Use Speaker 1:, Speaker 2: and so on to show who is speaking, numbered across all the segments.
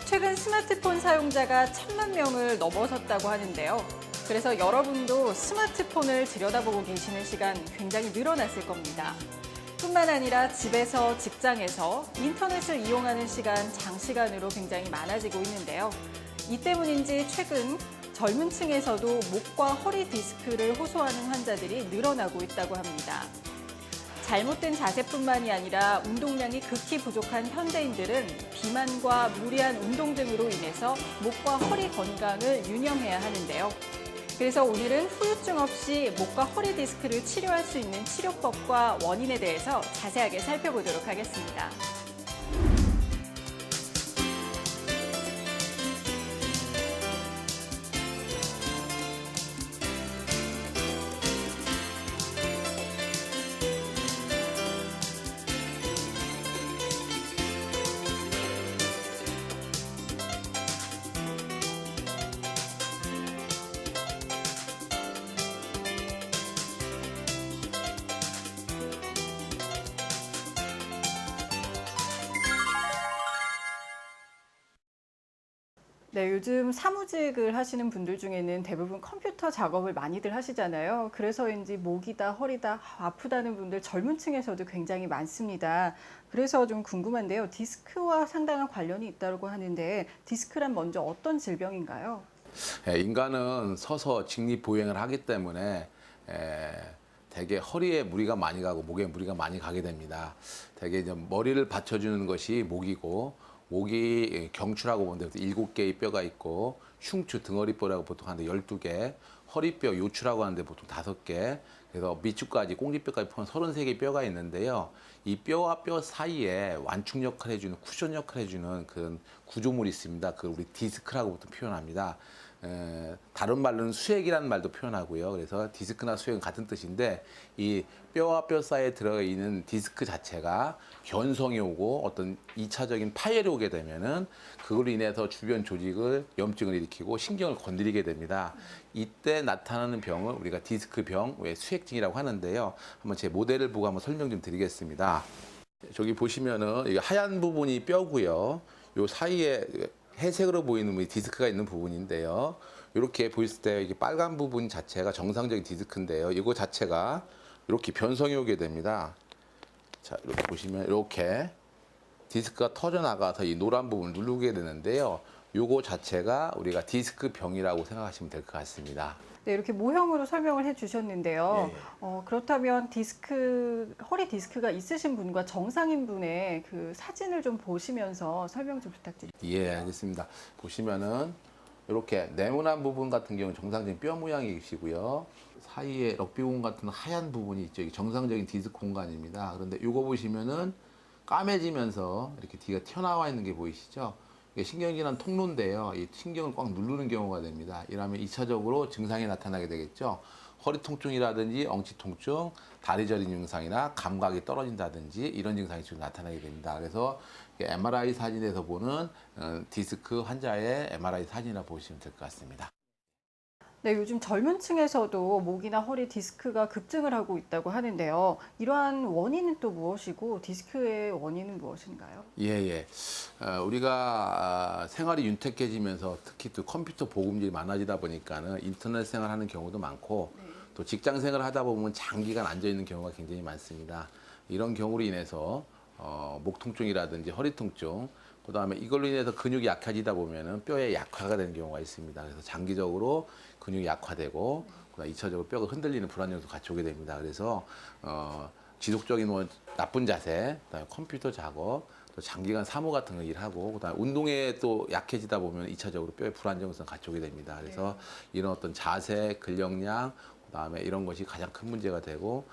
Speaker 1: 최근 스마트폰 사용자가 1,000만 명을 넘어섰다고 하는데요. 그래서 여러분도 스마트폰을 들여다보고 계시는 시간 굉장히 늘어났을 겁니다. 뿐만 아니라 집에서, 직장에서 인터넷을 이용하는 시간 장시간으로 굉장히 많아지고 있는데요. 이 때문인지 최근 젊은 층에서도 목과 허리 디스크를 호소하는 환자들이 늘어나고 있다고 합니다. 잘못된 자세뿐만이 아니라 운동량이 극히 부족한 현대인들은 비만과 무리한 운동 등으로 인해서 목과 허리 건강을 유념해야 하는데요. 그래서 오늘은 후유증 없이 목과 허리 디스크를 치료할 수 있는 치료법과 원인에 대해서 자세하게 살펴보도록 하겠습니다. 네, 요즘 사무직을 하시는 분들 중에는 대부분 컴퓨터 작업을 많이들 하시잖아요. 그래서인지 목이다, 허리다 아프다는 분들 젊은 층에서도 굉장히 많습니다. 그래서 좀 궁금한데요. 디스크와 상당한 관련이 있다고 하는데 디스크란 먼저 어떤 질병인가요?
Speaker 2: 인간은 서서 직립보행을 하기 때문에 대개 허리에 무리가 많이 가고 목에 무리가 많이 가게 됩니다. 대개 이제 머리를 받쳐주는 것이 목이고, 목이 경추라고 보는데 7개의 뼈가 있고, 흉추, 등허리뼈라고 보통 하는데 12개, 허리뼈, 요추라고 하는데 보통 5개, 그래서 밑줄까지 꽁지뼈까지 포함 33개의 뼈가 있는데요. 이 뼈와 뼈 사이에 완충 역할을 해주는, 쿠션 역할을 해주는 그런 구조물이 있습니다. 그걸 우리 디스크라고 보통 표현합니다. 다른 말로는 수액이라는 말도 표현하고요. 그래서 디스크나 수액은 같은 뜻인데, 이 뼈와 뼈 사이에 들어있는 디스크 자체가 견성이 오고 어떤 2차적인 파열이 오게 되면은 그걸로 인해서 주변 조직을 염증을 일으키고 신경을 건드리게 됩니다. 이때 나타나는 병을 우리가 디스크병, 왜 수액증이라고 하는데요. 한번 제 모델을 보고 한번 설명 좀 드리겠습니다. 저기 보시면은 이 하얀 부분이 뼈고요. 요 사이에 회색으로 보이는 디스크가 있는 부분인데요. 이렇게 보였을 때 이게 빨간 부분 자체가 정상적인 디스크인데요. 이거 자체가 이렇게 변성이 오게 됩니다. 자, 이렇게 보시면 이렇게 디스크가 터져 나가서 이 노란 부분을 누르게 되는데요. 요거 자체가 우리가 디스크병이라고 생각하시면 될 것 같습니다.
Speaker 1: 네, 이렇게 모형으로 설명을 해주셨는데요.
Speaker 2: 예.
Speaker 1: 그렇다면 허리 디스크가 있으신 분과 정상인 분의 그 사진을 좀 보시면서 설명 좀 부탁드립니다.
Speaker 2: 예, 알겠습니다. 보시면은 이렇게 네모난 부분 같은 경우는 정상적인 뼈 모양이시고요. 사이에 럭비공 같은 하얀 부분이 있죠. 이게 정상적인 디스크 공간입니다. 그런데 이거 보시면은 까매지면서 이렇게 뒤가 튀어나와 있는 게 보이시죠? 이게 신경질환 통로인데요. 이 신경을 꽉 누르는 경우가 됩니다. 이러면 2차적으로 증상이 나타나게 되겠죠. 허리 통증이라든지 엉치 통증, 다리 저림 증상이나 감각이 떨어진다든지 이런 증상이 좀 나타나게 됩니다. 그래서 MRI 사진에서 보는 디스크 환자의 MRI 사진이라 보시면 될 것 같습니다.
Speaker 1: 네, 요즘 젊은 층에서도 목이나 허리 디스크가 급증을 하고 있다고 하는데요. 이러한 원인은 또 무엇이고 디스크의 원인은 무엇인가요?
Speaker 2: 예. 우리가 생활이 윤택해지면서 특히 또 컴퓨터 보급률이 많아지다 보니까는 인터넷 생활하는 경우도 많고, 또 직장 생활을 하다 보면 장기간 앉아 있는 경우가 굉장히 많습니다. 이런 경우로 인해서 목 통증이라든지 허리 통증, 그다음에 이걸로 인해서 근육이 약해지다 보면은 뼈에 약화가 되는 경우가 있습니다. 그래서 장기적으로 근육이 약화되고, 그다음 2차적으로 뼈가 흔들리는 불안정도 같이 오게 됩니다. 그래서 지속적인 나쁜 자세, 그다음에 컴퓨터 작업, 또 장기간 사무 같은 거 일하고, 그다음에 운동에 또 약해지다 보면 2차적으로 뼈의 불안정성 같이 오게 됩니다. 그래서 이런 어떤 자세, 근력량, 그다음에 이런 것이 가장 큰 문제가 되고,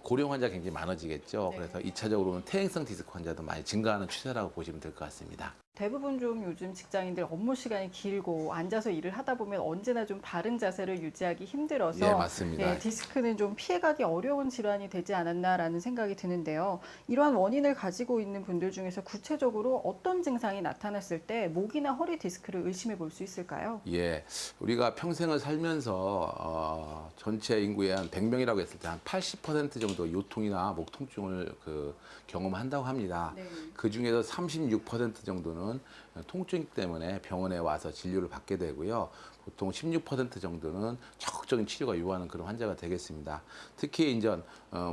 Speaker 2: 고령 환자 굉장히 많아지겠죠. 그래서 2차적으로는 퇴행성 디스크 환자도 많이 증가하는 추세라고 보시면 될 것 같습니다.
Speaker 1: 대부분 좀 요즘 직장인들 업무 시간이 길고 앉아서 일을 하다 보면 언제나 좀 바른 자세를 유지하기 힘들어서
Speaker 2: 예, 맞습니다.
Speaker 1: 디스크는 좀 피해가기 어려운 질환이 되지 않았나라는 생각이 드는데요. 이러한 원인을 가지고 있는 분들 중에서 구체적으로 어떤 증상이 나타났을 때 목이나 허리 디스크를 의심해 볼 수 있을까요?
Speaker 2: 예, 우리가 평생을 살면서 전체 인구의 한 100명이라고 했을 때 한 80% 정도 요통이나 목 통증을 경험한다고 합니다. 그 중에서 36% 정도는 경우는 통증 때문에 병원에 와서 진료를 받게 되고요. 보통 16% 정도는 적극적인 치료가 요하는 그런 환자가 되겠습니다. 특히 이제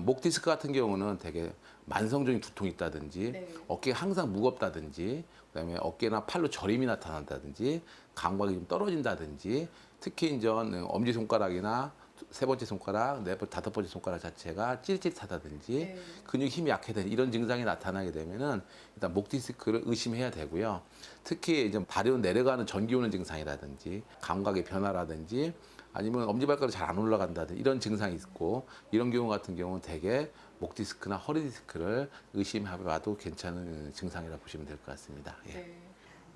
Speaker 2: 목 디스크 같은 경우는 되게 만성적인 두통이 있다든지
Speaker 1: 네.
Speaker 2: 어깨가 항상 무겁다든지 그다음에 어깨나 팔로 저림이 나타난다든지 감각이 좀 떨어진다든지 특히 이제 엄지 손가락이나 세 번째 손가락, 다섯 번째 손가락 자체가 찌릿찌릿하다든지
Speaker 1: 네.
Speaker 2: 근육 힘이 약해진 이런 증상이 나타나게 되면은 일단 목 디스크를 의심해야 되고요. 특히 이제 다리로 내려가는 전기 오는 증상이라든지 감각의 변화라든지 아니면 엄지발가락이 잘 안 올라간다든지 이런 증상이 있고 이런 경우 같은 경우는 대개 목 디스크나 허리 디스크를 의심해봐도 괜찮은 증상이라고 보시면 될 것 같습니다. 예.
Speaker 1: 네.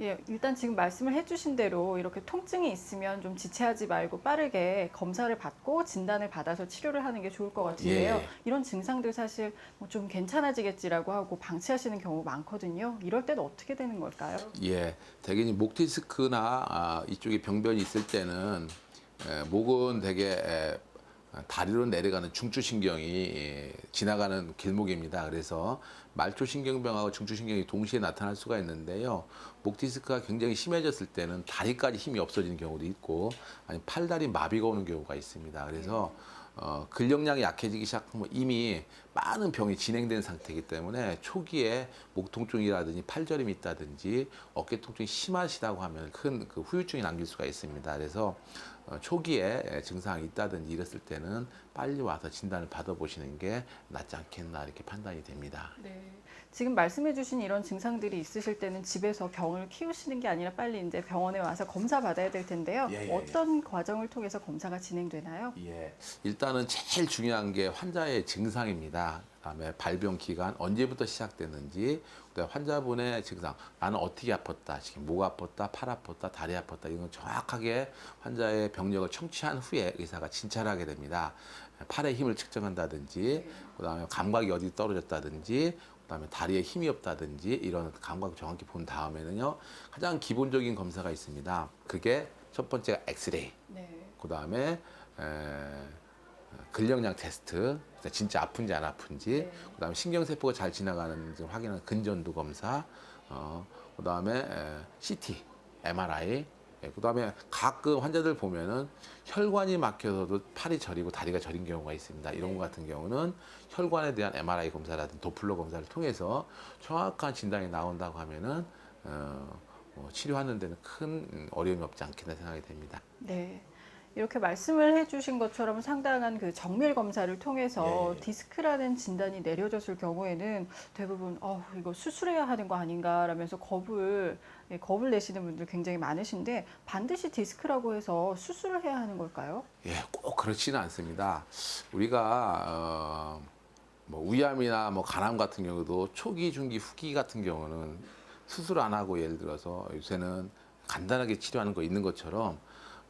Speaker 1: 예, 일단 지금 말씀을 해주신 대로 이렇게 통증이 있으면 좀 지체하지 말고 빠르게 검사를 받고 진단을 받아서 치료를 하는 게 좋을 것 같은데요.
Speaker 2: 예.
Speaker 1: 이런 증상들 사실 뭐좀 괜찮아지겠지라고 하고 방치하시는 경우 많거든요. 이럴 때는 어떻게 되는 걸까요?
Speaker 2: 예, 대개 이제 목 디스크나 이쪽에 병변이 있을 때는 목은 되게 다리로 내려가는 중추신경이 지나가는 길목입니다. 그래서 말초신경병하고 중추신경이 동시에 나타날 수가 있는데요. 목 디스크가 굉장히 심해졌을 때는 다리까지 힘이 없어지는 경우도 있고 아니면 팔다리 마비가 오는 경우가 있습니다. 그래서 근력량이 약해지기 시작하면 이미 많은 병이 진행된 상태이기 때문에 초기에 목 통증이라든지 팔저림이 있다든지 어깨 통증이 심하시다고 하면 큰 그 후유증이 남길 수가 있습니다. 그래서 초기에 증상이 있다든지 이랬을 때는 빨리 와서 진단을 받아보시는 게 낫지 않겠나 이렇게 판단이 됩니다.
Speaker 1: 네. 지금 말씀해주신 이런 증상들이 있으실 때는 집에서 병을 키우시는 게 아니라 빨리 이제 병원에 와서 검사 받아야 될 텐데요. 어떤 과정을 통해서 검사가 진행되나요?
Speaker 2: 예, 일단은 제일 중요한 게 환자의 증상입니다. 그다음에 발병 기간 언제부터 시작됐는지, 그다음에 환자분의 증상, 나는 어떻게 아팠다, 지금 목 아팠다, 팔 아팠다, 다리 아팠다 이런 걸 정확하게 환자의 병력을 청취한 후에 의사가 진찰하게 됩니다. 팔의 힘을 측정한다든지, 그다음에 감각이 어디 떨어졌다든지, 그다음에 다리에 힘이 없다든지 이런 감각을 정확히 본 다음에는요 가장 기본적인 검사가 있습니다. 그게 첫 번째가 엑스레이.
Speaker 1: 네.
Speaker 2: 그다음에 근력량 테스트, 진짜 아픈지 안 아픈지,
Speaker 1: 네.
Speaker 2: 그다음에 신경세포가 잘 지나가는지 확인하는 근전두 검사, 그다음에 CT, MRI, 그다음에 가끔 환자들 보면은 혈관이 막혀서도 팔이 저리고 다리가 저린 경우가 있습니다. 이런 것 같은 경우는 혈관에 대한 MRI 검사라든지 도플러 검사를 통해서 정확한 진단이 나온다고 하면은 치료하는 데는 큰 어려움이 없지 않겠나 생각이 됩니다.
Speaker 1: 네. 이렇게 말씀을 해주신 것처럼 상당한 그 정밀 검사를 통해서
Speaker 2: 예.
Speaker 1: 디스크라는 진단이 내려졌을 경우에는 대부분 이거 수술해야 하는 거 아닌가라면서 겁을 내시는 분들 굉장히 많으신데 반드시 디스크라고 해서 수술을 해야 하는 걸까요?
Speaker 2: 예, 꼭 그렇지는 않습니다. 우리가 뭐 위암이나 뭐 간암 같은 경우도 초기, 중기, 후기 같은 경우는 수술 안 하고 예를 들어서 요새는 간단하게 치료하는 거 있는 것처럼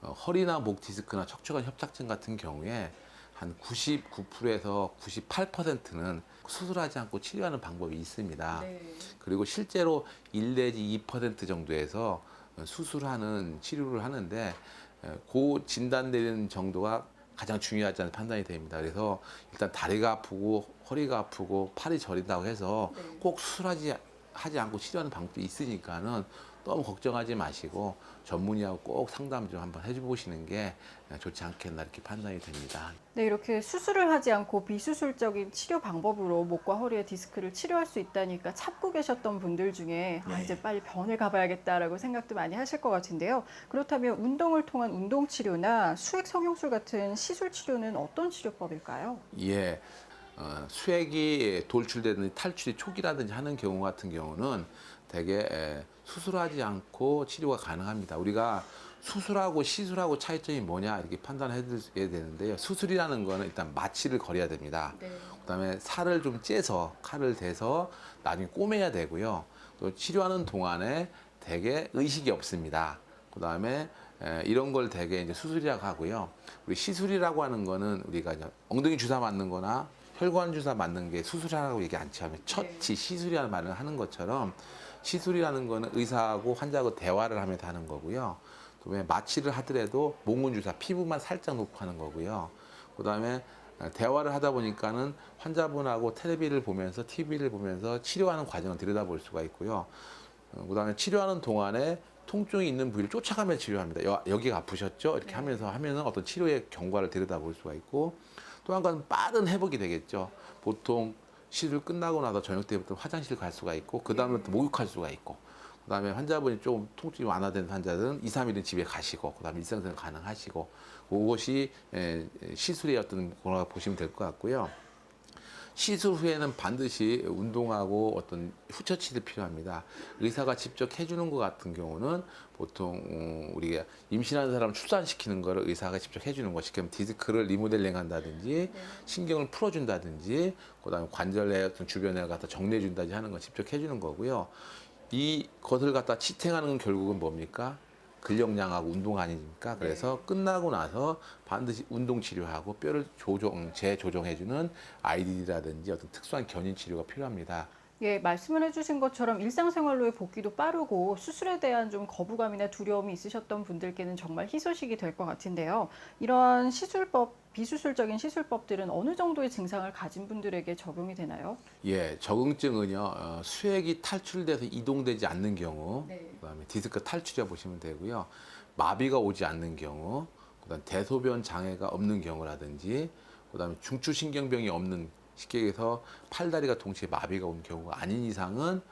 Speaker 2: 허리나 목 디스크나 척추관 협착증 같은 경우에 한 99%에서 98%는 수술하지 않고 치료하는 방법이 있습니다.
Speaker 1: 네.
Speaker 2: 그리고 실제로 1 내지 2% 정도에서 수술하는 치료를 하는데 그 진단 내리는 정도가 가장 중요하지 않은 판단이 됩니다. 그래서 일단 다리가 아프고 허리가 아프고 팔이 저린다고 해서
Speaker 1: 네.
Speaker 2: 꼭 수술하지 않고 치료하는 방법이 있으니까는 너무 걱정하지 마시고 전문의하고 꼭 상담 좀 한번 해보시는 게 좋지 않겠나 이렇게 판단이 됩니다.
Speaker 1: 네, 이렇게 수술을 하지 않고 비수술적인 치료 방법으로 목과 허리의 디스크를 치료할 수 있다니까 참고 계셨던 분들 중에 이제 빨리 병원을 가봐야겠다라고 생각도 많이 하실 것 같은데요. 그렇다면 운동을 통한 운동 치료나 수액 성형술 같은 시술 치료는 어떤 치료법일까요?
Speaker 2: 예, 수액이 돌출되는 탈출이 초기라든지 하는 경우 같은 경우는 대개 수술하지 않고 치료가 가능합니다. 우리가 수술하고 시술하고 차이점이 뭐냐 이렇게 판단해 드려야 되는데요. 수술이라는 거는 일단 마취를 거려야 됩니다.
Speaker 1: 네.
Speaker 2: 그다음에 살을 좀 째서 칼을 대서 나중에 꼬매야 되고요. 또 치료하는 동안에 대개 의식이 없습니다. 그다음에 이런 걸 대개 이제 수술이라고 하고요. 우리 시술이라고 하는 거는 우리가 이제 엉덩이 주사 맞는 거나 혈관 주사 맞는 게 수술이라고 얘기 안 하면 처치 시술이라는 말을 하는 것처럼 시술이라는 거는 의사하고 환자하고 대화를 하면서 하는 거고요. 또 왜 마취를 하더라도 몽군 주사 피부만 살짝 놓고 하는 거고요. 그다음에 대화를 하다 보니까는 환자분하고 텔레비를 보면서 TV를 보면서 치료하는 과정을 들여다볼 수가 있고요. 그다음에 치료하는 동안에 통증이 있는 부위를 쫓아가며 치료합니다. 여기가 아프셨죠? 이렇게 하면은 어떤 치료의 경과를 들여다볼 수가 있고, 또 한 가지는 빠른 회복이 되겠죠. 보통 시술 끝나고 나서 저녁 때부터 화장실 갈 수가 있고, 그 다음부터 목욕할 수가 있고, 그 다음에 환자분이 좀 통증이 완화된 환자들은 2, 3일은 집에 가시고, 그 다음에 일상생활 가능하시고, 그것이 시술의 어떤 거라고 보시면 될 것 같고요. 시술 후에는 반드시 운동하고 어떤 후처치도 필요합니다. 의사가 직접 해주는 것 같은 경우는 보통 우리가 임신하는 사람 출산시키는 거를 의사가 직접 해주는 것이, 그럼 디스크를 리모델링 한다든지 신경을 풀어준다든지, 그다음에 관절의 어떤 주변에 갖다 정리해준다든지 하는 걸 직접 해주는 거고요. 이 것을 갖다 지탱하는 건 결국은 뭡니까? 근력량하고 운동 아닙니까? 그래서 끝나고 나서 반드시 운동 치료하고 뼈를 재조정해주는 IDD라든지 어떤 특수한 견인 치료가 필요합니다.
Speaker 1: 예, 말씀을 해주신 것처럼 일상생활로의 복귀도 빠르고 수술에 대한 좀 거부감이나 두려움이 있으셨던 분들께는 정말 희소식이 될 것 같은데요. 이러한 시술법, 비수술적인 시술법들은 어느 정도의 증상을 가진 분들에게 적용이 되나요?
Speaker 2: 예, 적응증은요, 수액이 탈출돼서 이동되지 않는 경우, 그다음에 디스크 탈출이라 보시면 되고요. 마비가 오지 않는 경우, 그다음 대소변 장애가 없는 경우라든지, 그다음에 중추신경병이 없는, 쉽게 얘기해서 팔다리가 동시에 마비가 온 경우가 아닌 이상은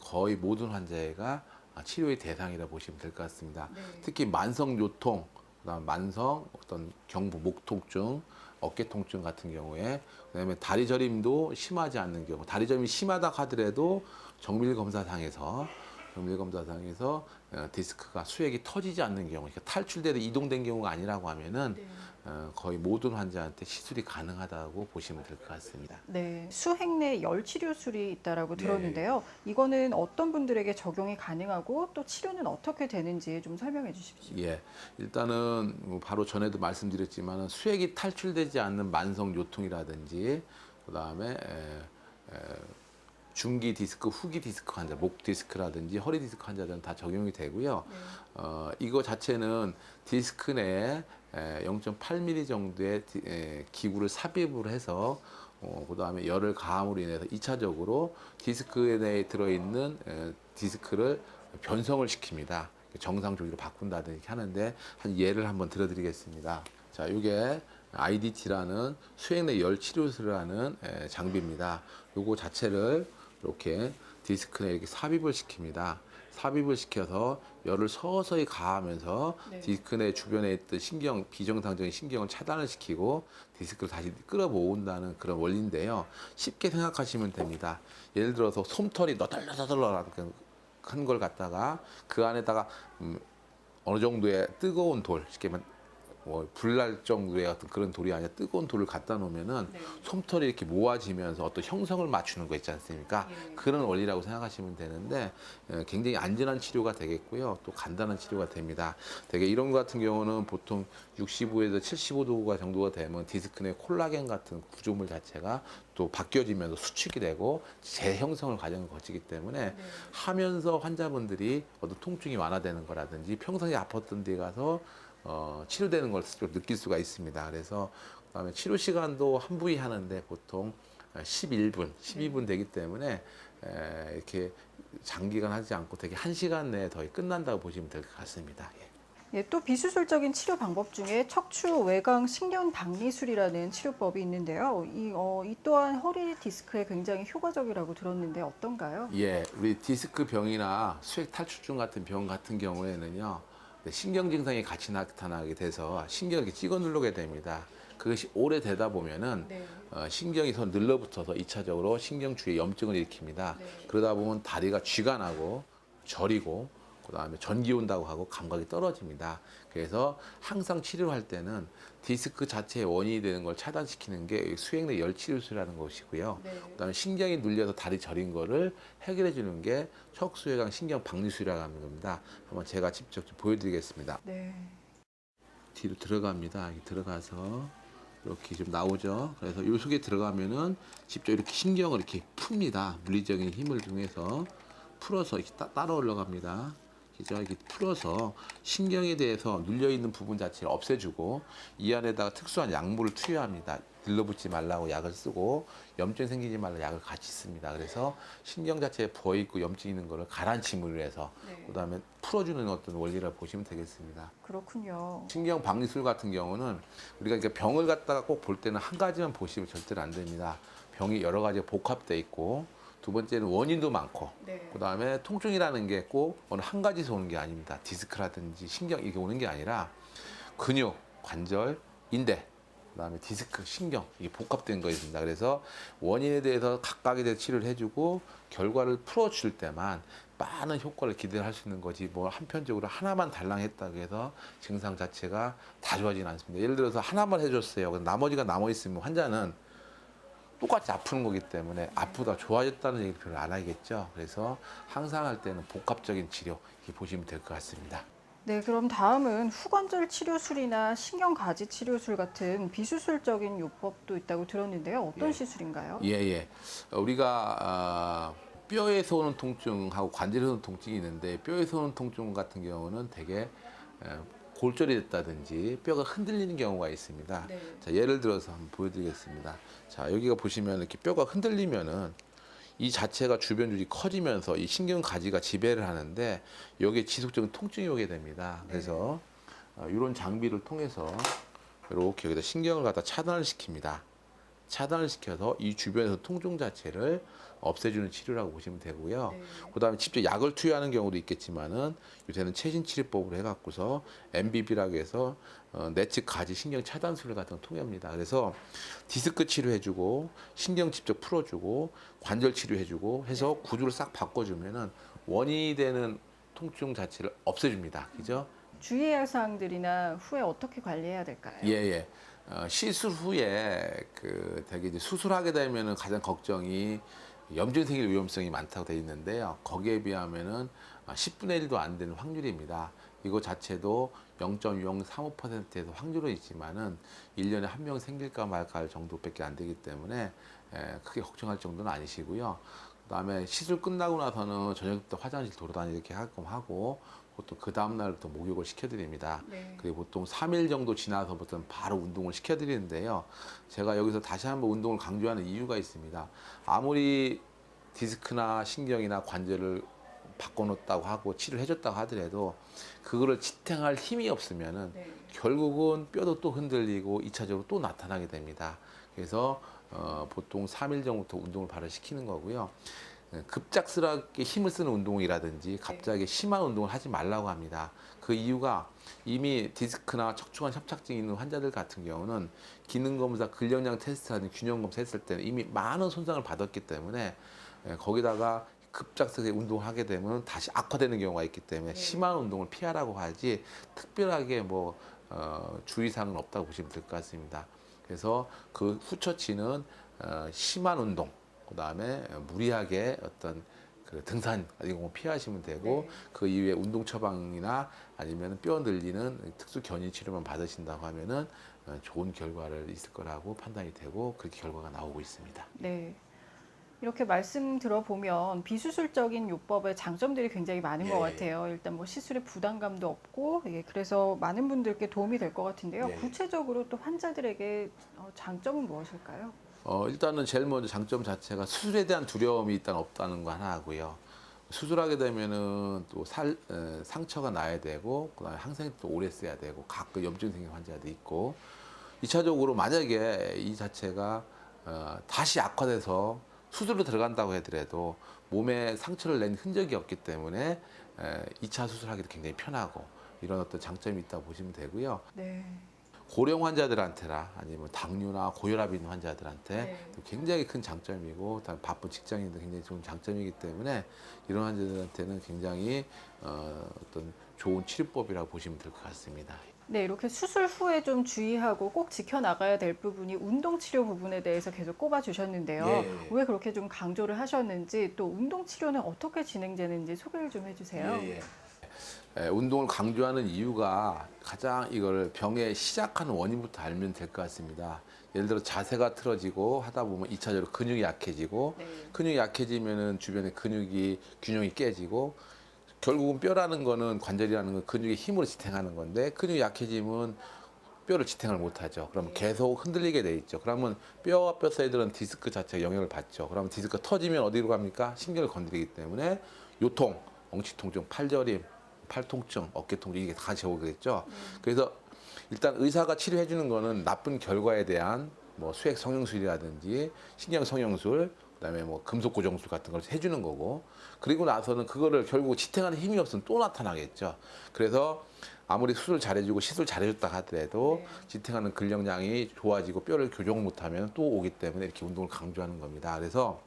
Speaker 2: 거의 모든 환자가 치료의 대상이라 보시면 될 것 같습니다. 특히 만성 요통, 그다음 만성 어떤 경부 목 통증, 어깨 통증 같은 경우에, 그다음에 다리 저림도 심하지 않는 경우, 다리 저림이 심하다 하더라도 정밀 검사상에서 디스크가 수액이 터지지 않는 경우, 그러니까 탈출돼서 이동된 경우가 아니라고 하면은 거의 모든 환자한테 시술이 가능하다고 보시면 될 것 같습니다.
Speaker 1: 네, 수액 내 열 치료술이 있다라고 들었는데요. 이거는 어떤 분들에게 적용이 가능하고 또 치료는 어떻게 되는지 좀 설명해 주십시오.
Speaker 2: 예, 일단은 뭐 바로 전에도 말씀드렸지만 수액이 탈출되지 않는 만성 요통이라든지, 그다음에 중기 디스크, 후기 디스크 환자, 목 디스크라든지 허리 디스크 환자들은 다 적용이 되고요. 이거 자체는 디스크 내에 0.8mm 정도의 기구를 삽입을 해서 그다음에 열을 가함으로 인해서 2차적으로 디스크 내에 들어있는 디스크를 변성을 시킵니다. 정상 조기로 바꾼다든지 하는데, 한 예를 한번 들어드리겠습니다. 자, 이게 IDT라는 수액 내 열 치료술을 하는 장비입니다. 요거 자체를 이렇게 디스크 내에 이렇게 삽입을 시킵니다. 삽입을 시켜서 열을 서서히 가하면서 디스크 내 주변에 있던 신경, 비정상적인 신경을 차단을 시키고 디스크를 다시 끌어모은다는 그런 원리인데요. 쉽게 생각하시면 됩니다. 예를 들어서 솜털이 너덜너덜너덜한 걸 갖다가 그 안에다가 어느 정도의 뜨거운 돌, 쉽게 말하면 뭐 불날 정도의 어떤 그런 돌이 아니라 뜨거운 돌을 갖다 놓으면은 솜털이 이렇게 모아지면서 어떤 형성을 맞추는 거 있지 않습니까? 그런 원리라고 생각하시면 되는데, 굉장히 안전한 치료가 되겠고요. 또 간단한 치료가 됩니다. 되게 이런 거 같은 경우는 보통 65에서 75도가 정도가 되면 디스크 내 콜라겐 같은 구조물 자체가 또 바뀌어지면서 수축이 되고 재형성을 과정을 거치기 때문에 하면서 환자분들이 어떤 통증이 완화되는 거라든지 평소에 아팠던 데 가서 치료되는 걸 느낄 수가 있습니다. 그래서 그다음에 치료 시간도 한 부위 하는데 보통 11분, 12분 되기 때문에 이렇게 장기간 하지 않고 되게 1시간 내에 거의 끝난다고 보시면 될 것 같습니다. 예.
Speaker 1: 예, 또 비수술적인 치료 방법 중에 척추 외곽 신경 박리술이라는 치료법이 있는데요. 이 또한 허리 디스크에 굉장히 효과적이라고 들었는데 어떤가요?
Speaker 2: 예, 우리 디스크 병이나 수액 탈출증 같은 병 같은 경우에는요, 신경 증상이 같이 나타나게 돼서 신경을 이렇게 찍어 누르게 됩니다. 그것이 오래되다 보면은 신경이 더 늘러붙어서 2차적으로 신경 주위에 염증을 일으킵니다. 그러다 보면 다리가 쥐가 나고 저리고, 그다음에 전기 온다고 하고 감각이 떨어집니다. 그래서 항상 치료할 때는 디스크 자체의 원인이 되는 걸 차단시키는 게 수액 내 열 치료술이라는 것이고요. 그다음에 신경이 눌려서 다리 저린 거를 해결해 주는 게 척수외곽 신경 박리술이라고 하는 겁니다. 한번 제가 직접 좀 보여드리겠습니다.
Speaker 1: 네.
Speaker 2: 뒤로 들어갑니다. 이렇게 들어가서 이렇게 좀 나오죠. 그래서 이 속에 들어가면은 직접 이렇게 신경을 이렇게 풉니다. 물리적인 힘을 통해서 풀어서 이렇게 따라 올라갑니다. 그죠? 이렇게 풀어서 신경에 대해서 눌려 있는 부분 자체를 없애주고 이 안에다가 특수한 약물을 투여합니다. 들러붙지 말라고 약을 쓰고 염증 생기지 말라 약을 같이 씁니다. 그래서 신경 자체에 부어 있고 염증 있는 거를 가라앉힘을 해서
Speaker 1: 네.
Speaker 2: 그다음에 풀어주는 어떤 원리라고 보시면 되겠습니다.
Speaker 1: 그렇군요.
Speaker 2: 신경 박리술 같은 경우는 우리가 이렇게 병을 갖다가 꼭 볼 때는 한 가지만 보시면 절대로 안 됩니다. 병이 여러 가지 복합돼 있고 두 번째는 원인도 많고
Speaker 1: 네.
Speaker 2: 그다음에 통증이라는 게 꼭 어느 한 가지에서 오는 게 아닙니다. 디스크라든지 신경 이게 오는 게 아니라 근육, 관절, 인대 그다음에 디스크, 신경 이게 복합된 거입니다. 그래서 원인에 대해서 각각에 대해서 치료를 해주고 결과를 풀어줄 때만 많은 효과를 기대할 수 있는 거지 뭐 한편적으로 하나만 달랑했다고 해서 증상 자체가 다 좋아지는 않습니다. 예를 들어서 하나만 해줬어요. 그럼 나머지가 남아 있으면 환자는 똑같이 아픈 거기 때문에 아프다 좋아졌다는 얘기를 별로 안 하겠죠. 그래서 항상 할 때는 복합적인 치료 이렇게 보시면 될 것 같습니다.
Speaker 1: 네, 그럼 다음은 후관절 치료술이나 신경가지 치료술 같은 비수술적인 요법도 있다고 들었는데요. 어떤
Speaker 2: 예.
Speaker 1: 시술인가요?
Speaker 2: 예. 우리가 뼈에서 오는 통증하고 관절에서 오는 통증이 있는데 뼈에서 오는 통증 같은 경우는 되게 골절이 됐다든지 뼈가 흔들리는 경우가 있습니다.
Speaker 1: 네.
Speaker 2: 자, 예를 들어서 한번 보여드리겠습니다. 자, 여기가 보시면 이렇게 뼈가 흔들리면은 이 자체가 주변줄이 커지면서 이 신경 가지가 지배를 하는데 여기에 지속적인 통증이 오게 됩니다. 그래서 이런 장비를 통해서 이렇게 여기다 신경을 갖다 차단을 시킵니다. 차단을 시켜서 이 주변에서 통증 자체를 없애주는 치료라고 보시면 되고요.
Speaker 1: 네.
Speaker 2: 그다음에 직접 약을 투여하는 경우도 있겠지만은 요새는 최신 치료법으로 해갖고서 MBB라고 해서 내측 가지 신경 차단술 같은 거 통합니다. 그래서 디스크 치료해주고 신경 직접 풀어주고 관절 치료해주고 해서 구조를 싹 바꿔주면은 원인이 되는 통증 자체를 없애줍니다. 그죠?
Speaker 1: 주의해야 할 사항들이나 후에 어떻게 관리해야 될까요?
Speaker 2: 예. 시술 후에 되게 이제 수술하게 되면은 가장 걱정이 염증 생길 위험성이 많다고 되어 있는데요. 거기에 비하면은 10분의 1도 안 되는 확률입니다. 이거 자체도 0.035%에서 확률은 있지만은 1년에 한 명 생길까 말까 할 정도밖에 안 되기 때문에 크게 걱정할 정도는 아니시고요. 그다음에 시술 끝나고 나서는 저녁부터 화장실 돌아다니게 하고 보통 그 다음날부터 목욕을 시켜드립니다.
Speaker 1: 네.
Speaker 2: 그리고 보통 3일 정도 지나서부터는 바로 운동을 시켜드리는데요. 제가 여기서 다시 한번 운동을 강조하는 이유가 있습니다. 아무리 디스크나 신경이나 관절을 바꿔놓았다고 하고 치료를 해줬다고 하더라도 그거를 지탱할 힘이 없으면은
Speaker 1: 네.
Speaker 2: 결국은 뼈도 또 흔들리고 2차적으로 또 나타나게 됩니다. 그래서 보통 3일 전부터 운동을 바로 시키는 거고요. 급작스럽게 힘을 쓰는 운동이라든지 갑자기 심한 운동을 하지 말라고 합니다. 그 이유가 이미 디스크나 척추관 협착증이 있는 환자들 같은 경우는 기능검사, 근력량 테스트라든지 균형검사 했을 때는 이미 많은 손상을 받았기 때문에 거기다가 급작스럽게 운동을 하게 되면 다시 악화되는 경우가 있기 때문에 심한 운동을 피하라고 하지 특별하게 뭐 주의사항은 없다고 보시면 될 것 같습니다. 그래서 그 후처치는 심한 운동, 그 다음에 무리하게 어떤 그 등산 이런 거 피하시면 되고 그 이후에 운동 처방이나 아니면 뼈 늘리는 특수 견인 치료만 받으신다고 하면은 좋은 결과를 있을 거라고 판단이 되고 그렇게 결과가 나오고 있습니다.
Speaker 1: 네. 이렇게 말씀 들어보면 비수술적인 요법의 장점들이 굉장히 많은 것 같아요. 일단 뭐 시술의 부담감도 없고, 그래서 많은 분들께 도움이 될 것 같은데요. 구체적으로 또 환자들에게 장점은 무엇일까요?
Speaker 2: 일단은 제일 먼저 장점 자체가 수술에 대한 두려움이 일단 없다는 거 하나 하고요. 수술하게 되면은 또 상처가 나야 되고, 그다음에 항생이 또 오래 써야 되고, 가끔 염증 생긴 환자도 있고, 2차적으로 만약에 이 자체가 다시 악화돼서 수술로 들어간다고 하더라도 몸에 상처를 낸 흔적이 없기 때문에 2차 수술하기도 굉장히 편하고 이런 어떤 장점이 있다고 보시면 되고요.
Speaker 1: 네.
Speaker 2: 고령 환자들한테나 아니면 당뇨나 고혈압 있는 환자들한테 굉장히 큰 장점이고 바쁜 직장인도 굉장히 좋은 장점이기 때문에 이런 환자들한테는 굉장히 어떤 좋은 치료법이라고 보시면 될 것 같습니다.
Speaker 1: 네, 이렇게 수술 후에 좀 주의하고 꼭 지켜나가야 될 부분이 운동치료 부분에 대해서 계속 꼽아주셨는데요. 왜 그렇게 좀 강조를 하셨는지 또 운동치료는 어떻게 진행되는지 소개를 좀 해주세요.
Speaker 2: 운동을 강조하는 이유가 가장 이걸 병의 시작하는 원인부터 알면 될 것 같습니다. 예를 들어 자세가 틀어지고 하다 보면 2차적으로 근육이 약해지고 근육이 약해지면은 주변에 균형이 깨지고 결국은 뼈라는 거는 관절이라는 건 근육의 힘으로 지탱하는 건데 근육이 약해지면 뼈를 지탱을 못하죠. 그러면 계속 흔들리게 돼 있죠. 그러면 뼈와 뼈 사이에 들은 디스크 자체가 영향을 받죠. 그러면 디스크가 터지면 어디로 갑니까? 신경을 건드리기 때문에 요통, 엉치 통증, 팔저림, 팔 통증, 어깨 통증 이게 다 오겠죠. 그래서 일단 의사가 치료해 주는 거는 나쁜 결과에 대한 뭐 수액 성형술이라든지 신경 성형술, 그다음에 뭐 금속 고정술 같은 걸 해주는 거고, 그리고 나서는 그거를 결국 지탱하는 힘이 없으면 또 나타나겠죠. 그래서 아무리 수술 잘해주고 시술 잘해줬다 하더라도 지탱하는 근력량이 좋아지고 뼈를 교정 못하면 또 오기 때문에 이렇게 운동을 강조하는 겁니다. 그래서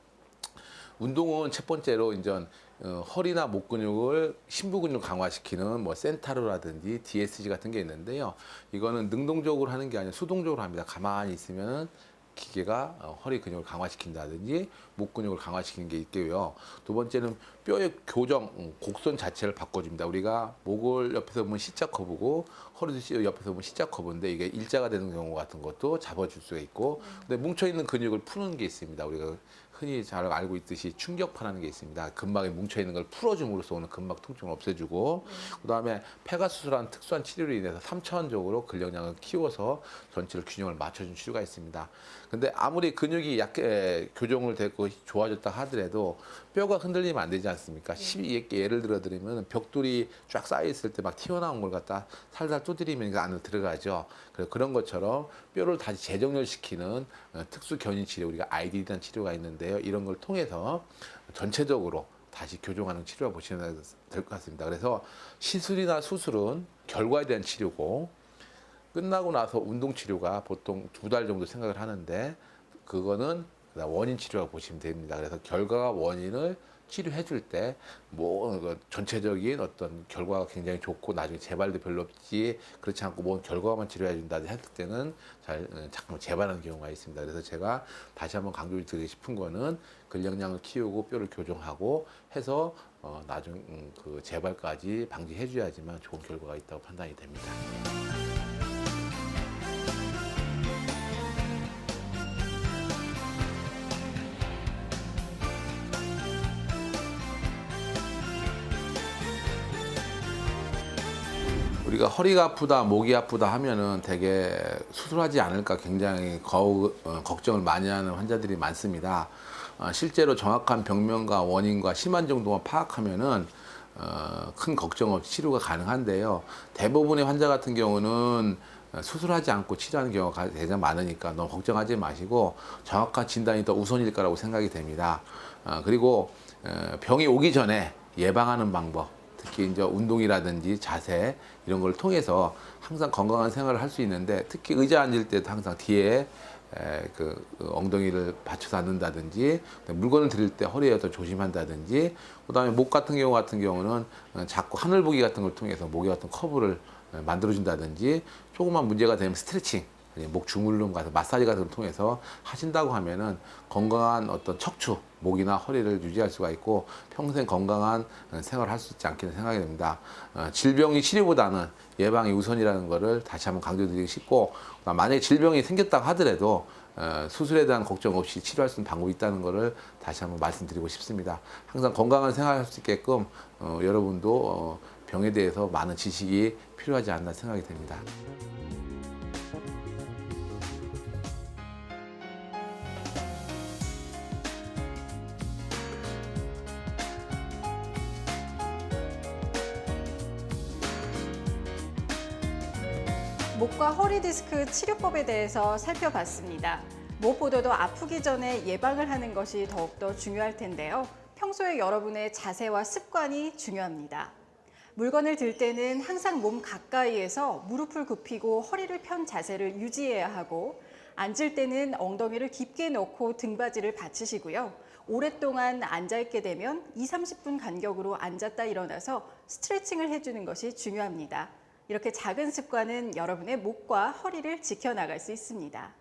Speaker 2: 운동은 첫 번째로 이제 허리나 목 근육을 심부 근육 강화시키는 뭐 센타로라든지 DSG 같은 게 있는데요. 이거는 능동적으로 하는 게 아니라 수동적으로 합니다. 가만히 있으면 기계가 허리 근육을 강화시킨다든지 목 근육을 강화시키는 게 있고요. 두 번째는 뼈의 교정, 곡선 자체를 바꿔줍니다. 우리가 목을 옆에서 보면 C자 커브고 허리도 옆에서 보면 C자 커브인데 이게 일자가 되는 경우 같은 것도 잡아줄 수가 있고, 근데 뭉쳐있는 근육을 푸는 게 있습니다. 우리가 흔히 잘 알고 있듯이 충격파라는 게 있습니다. 근막에 뭉쳐있는 걸 풀어줌으로써 오는 근막 통증을 없애주고, 그다음에 폐가수술한 특수한 치료로 인해서 3차원적으로 근력량을 키워서 전체를 균형을 맞춰준 치료가 있습니다. 근데 아무리 근육이 교정을 되고 좋아졌다 하더라도 뼈가 흔들리면 안 되지 않습니까? 예를 들어 드리면 벽돌이 쫙 쌓여 있을 때 막 튀어나온 걸 갖다 살살 두드리면 그 안으로 들어가죠. 그래서 그런 것처럼 뼈를 다시 재정렬시키는 특수 견인 치료, 우리가 ID라는 치료가 있는데요. 이런 걸 통해서 전체적으로 다시 교정하는 치료를 보시면 될 것 같습니다. 그래서 시술이나 수술은 결과에 대한 치료고, 끝나고 나서 운동 치료가 보통 2달 정도 생각을 하는데 그거는 원인 치료라고 보시면 됩니다. 그래서 결과가 원인을 치료해 줄 때 뭐 전체적인 어떤 결과가 굉장히 좋고 나중에 재발도 별로 없지, 그렇지 않고 뭐 결과만 치료해 준다 했을 때는 잠깐 재발하는 경우가 있습니다. 그래서 제가 다시 한번 강조드리고 싶은 거는 근력량을 키우고 뼈를 교정하고 해서 나중 그 재발까지 방지해 줘야지만 좋은 결과가 있다고 판단이 됩니다. 우리가 허리가 아프다, 목이 아프다 하면은 되게 수술하지 않을까 굉장히 걱정을 많이 하는 환자들이 많습니다. 실제로 정확한 병명과 원인과 심한 정도만 파악하면은 큰 걱정 없이 치료가 가능한데요. 대부분의 환자 같은 경우는 수술하지 않고 치료하는 경우가 가장 많으니까 너무 걱정하지 마시고 정확한 진단이 더 우선일 거라고 생각이 됩니다. 그리고 병이 오기 전에 예방하는 방법, 특히 이제 운동이라든지 자세 이런 걸 통해서 항상 건강한 생활을 할 수 있는데, 특히 의자 앉을 때도 항상 뒤에 그 엉덩이를 받쳐서 앉는다든지, 물건을 들일 때 허리에 더 조심한다든지, 그다음에 목 같은 경우는 자꾸 하늘 보기 같은 걸 통해서 목에 어떤 커브를 만들어준다든지, 조금만 문제가 되면 스트레칭, 목 주물름 가서 마사지 같은 걸 통해서 하신다고 하면은 건강한 어떤 척추, 목이나 허리를 유지할 수가 있고 평생 건강한 생활을 할 수 있지 않겠나 생각이 됩니다. 질병이 치료보다는 예방이 우선이라는 것을 다시 한번 강조드리고 싶고, 만약에 질병이 생겼다고 하더라도 수술에 대한 걱정 없이 치료할 수 있는 방법이 있다는 것을 다시 한번 말씀드리고 싶습니다. 항상 건강한 생활을 할 수 있게끔 여러분도 병에 대해서 많은 지식이 필요하지 않나 생각이 됩니다.
Speaker 1: 목과 허리 디스크 치료법에 대해서 살펴봤습니다. 무엇보다도 아프기 전에 예방을 하는 것이 더욱더 중요할 텐데요. 평소에 여러분의 자세와 습관이 중요합니다. 물건을 들 때는 항상 몸 가까이에서 무릎을 굽히고 허리를 편 자세를 유지해야 하고, 앉을 때는 엉덩이를 깊게 놓고 등받이를 받치시고요. 오랫동안 앉아있게 되면 20-30분 간격으로 앉았다 일어나서 스트레칭을 해주는 것이 중요합니다. 이렇게 작은 습관은 여러분의 목과 허리를 지켜나갈 수 있습니다.